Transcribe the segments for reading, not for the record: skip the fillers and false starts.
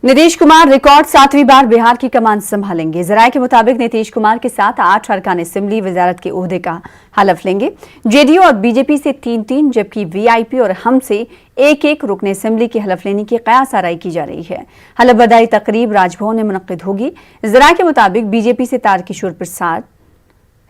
Nitish Kumar record 7वीं बार बिहार की कमान संभालेंगे। जराये के मुताबिक नीतीश कुमार के साथ 8 अरकान असेंबली वजारत के ओहदे का हलफ लेंगे। जेडीयू और बीजेपी से 3-3 जबकि वीआईपी और हम से 1-1 रुकने असेंबली के हलफ लेने की कयास आराई की जा रही है। हलफ बधाई तकरीब राजभवन में मुनक्किद होगी। जराये के मुताबिक बीजेपी से तारकिशोर प्रसाद,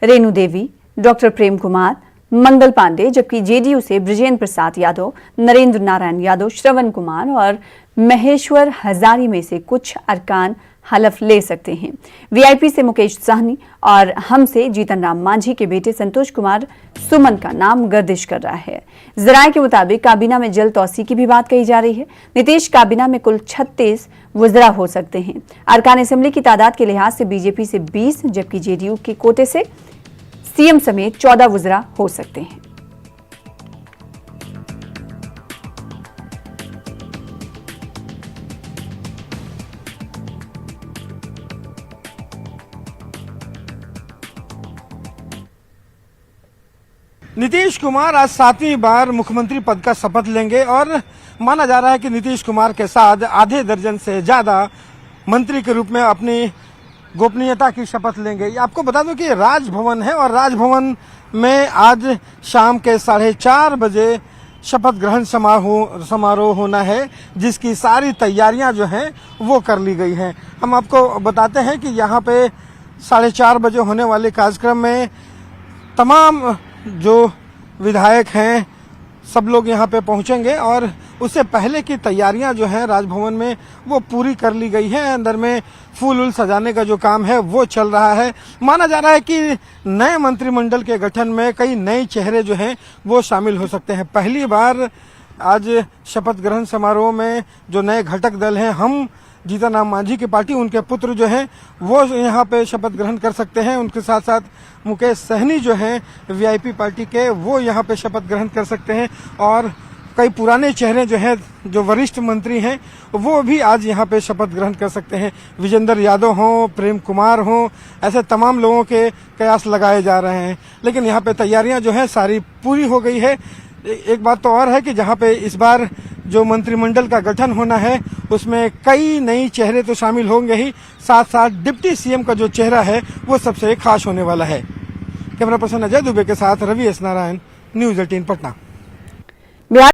रेणु देवी, डॉक्टर प्रेम कुमार, मंगल पांडे, जबकि जेडीयू से बृजेंद्र प्रसाद यादव, नरेंद्र नारायण यादव, श्रवण कुमार और महेश्वर हजारी में से कुछ अरकान हलफ ले सकते हैं। वीआईपी से मुकेश सहनी और हम से जीतन राम मांझी के बेटे संतोष कुमार सुमन का नाम गर्दिश कर रहा है। जराये के मुताबिक काबीना में जल्द तौसी की भी बात कही जा रही है। नीतीश काबीना में कुल 36 वज़रा हो सकते हैं। अरकान असेंबली की तादाद के लिहाज से बीजेपी से 20 जबकि जेडीयू के कोटे से सीएम समेत 14 वज़रा हो सकते हैं। नीतीश कुमार आज 7वीं बार मुख्यमंत्री पद का शपथ लेंगे और माना जा रहा है कि नीतीश कुमार के साथ आधे दर्जन से ज्यादा मंत्री के रूप में अपनी गोपनीयता की शपथ लेंगे। आपको बता दूं कि राजभवन है और राजभवन में आज शाम के 4:30 बजे शपथ ग्रहण समारोह होना है, जिसकी सारी तैयारियां जो हैं वो कर ली गई हैं। हम आपको बताते हैं कि यहाँ पे 4:30 बजे होने वाले कार्यक्रम में तमाम जो विधायक हैं सब लोग यहाँ पे पहुंचेंगे और उससे पहले की तैयारियां जो हैं राजभवन में वो पूरी कर ली गई हैं। अंदर में फूल सजाने का जो काम है वो चल रहा है। माना जा रहा है कि नए मंत्रिमंडल के गठन में कई नए चेहरे जो हैं वो शामिल हो सकते हैं। पहली बार आज शपथ ग्रहण समारोह में जो नए घटक दल हैं, हम जीतन राम मांझी की पार्टी, उनके पुत्र जो हैं वो यहाँ पे शपथ ग्रहण कर सकते हैं। उनके साथ साथ मुकेश सहनी जो हैं वीआईपी पार्टी के, वो यहाँ पे शपथ ग्रहण कर सकते हैं और कई पुराने चेहरे जो हैं, जो वरिष्ठ मंत्री हैं, वो भी आज यहाँ पे शपथ ग्रहण कर सकते हैं। विजेंद्र यादव हों, प्रेम कुमार हों, ऐसे तमाम लोगों के कयास लगाए जा रहे हैं। लेकिन यहाँ पे तैयारियां जो है सारी पूरी हो गई है। एक बात तो और है कि जहाँ पे इस बार जो मंत्रिमंडल का गठन होना है उसमें कई नई चेहरे तो शामिल होंगे ही, साथ साथ डिप्टी सीएम का जो चेहरा है वो सबसे खास होने वाला है। कैमरा पर्सन अजय दुबे के साथ रवि एस नारायण, न्यूज़ 18 पटना।